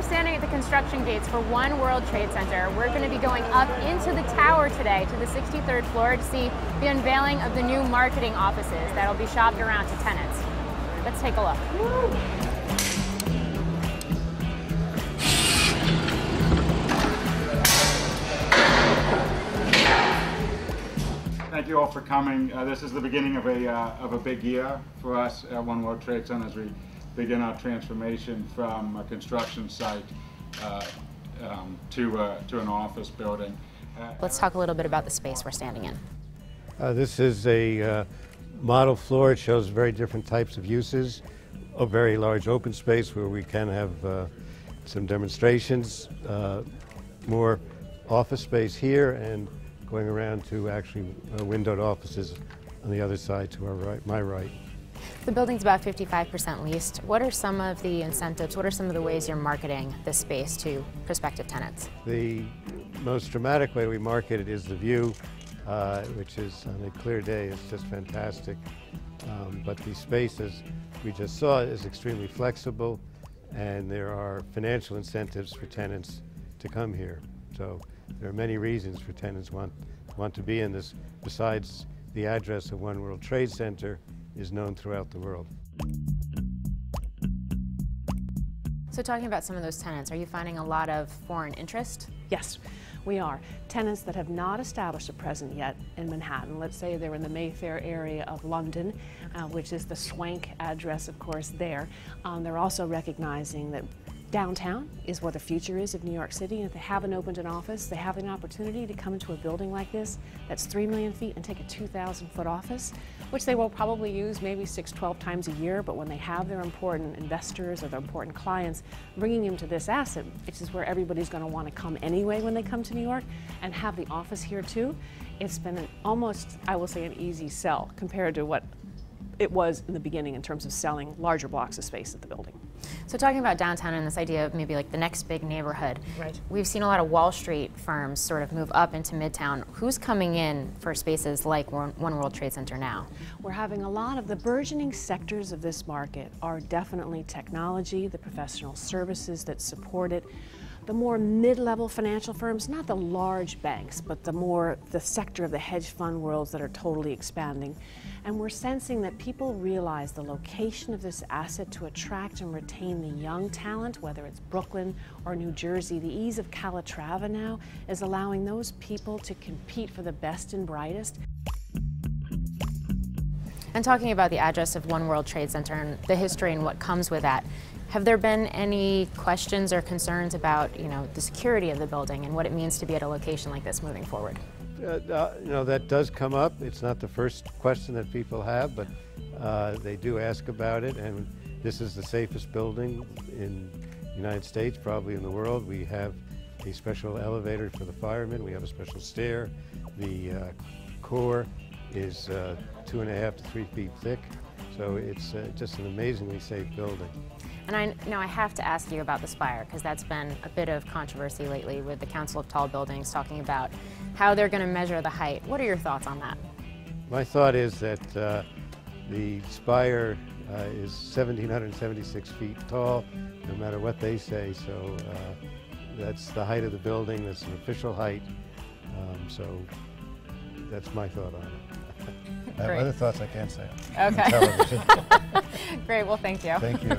We're standing at the construction gates for One World Trade Center. We're going to be going up into the tower today to the 63rd floor to see the unveiling of the new marketing offices that'll be shopped around to tenants. Let's take a look. Woo! Thank you all for coming. This is the beginning of a big year for us at One World Trade Center as we begin our transformation from a construction site to an office building. Let's talk a little bit about the space we're standing in. This is a model floor. It shows very different types of uses. A very large open space where we can have some demonstrations, more office space here, and going around to actually windowed offices on the other side to our right, my right. The building's about 55% leased. What are some of the incentives? What are some of the ways you're marketing this space to prospective tenants? The most dramatic way we market it is the view, which is on a clear day, it's just fantastic. But the space, as we just saw, is extremely flexible, and there are financial incentives for tenants to come here. So there are many reasons for tenants want to be in this, besides the address of One World Trade Center is known throughout the world. So talking about some of those tenants, are you finding a lot of foreign interest? Yes, we are. Tenants that have not established a presence yet in Manhattan. Let's say they're in the Mayfair area of London, which is the swank address, of course, there. They're also recognizing that downtown is where the future is of New York City, and if they haven't opened an office, they have an opportunity to come into a building like this that's 3 million feet and take a 2,000-foot office, which they will probably use maybe 6-12 times a year, but when they have their important investors or their important clients, bringing them to this asset, which is where everybody's going to want to come anyway when they come to New York, and have the office here too, it's been almost, I will say, an easy sell compared to what it was in the beginning in terms of selling larger blocks of space at the building. So talking about downtown and this idea of maybe like the next big neighborhood, right. We've seen a lot of Wall Street firms sort of move up into Midtown. Who's coming in for spaces like One World Trade Center now? We're having a lot of the burgeoning sectors of this market are definitely technology, the professional services that support it, the more mid-level financial firms, not the large banks, but the sector of the hedge fund worlds that are totally expanding. And we're sensing that people realize the location of this asset to attract and retain the young talent, whether it's Brooklyn or New Jersey. The ease of Calatrava now is allowing those people to compete for the best and brightest. And talking about the address of One World Trade Center and the history and what comes with that, have there been any questions or concerns about, the security of the building and what it means to be at a location like this moving forward? That does come up. It's not the first question that people have, but they do ask about it, and this is the safest building in the United States, probably in the world. We have a special elevator for the firemen. We have a special stair. The core is 2.5 to 3 feet thick, so it's just an amazingly safe building. And I have to ask you about the spire, because that's been a bit of controversy lately with the Council of Tall Buildings talking about how they're going to measure the height. What are your thoughts on that? My thought is that the spire is 1,776 feet tall, no matter what they say, so that's the height of the building. That's an official height, so that's my thought on it. I have other thoughts I can't say. Okay. On television. Great, well, thank you. Thank you.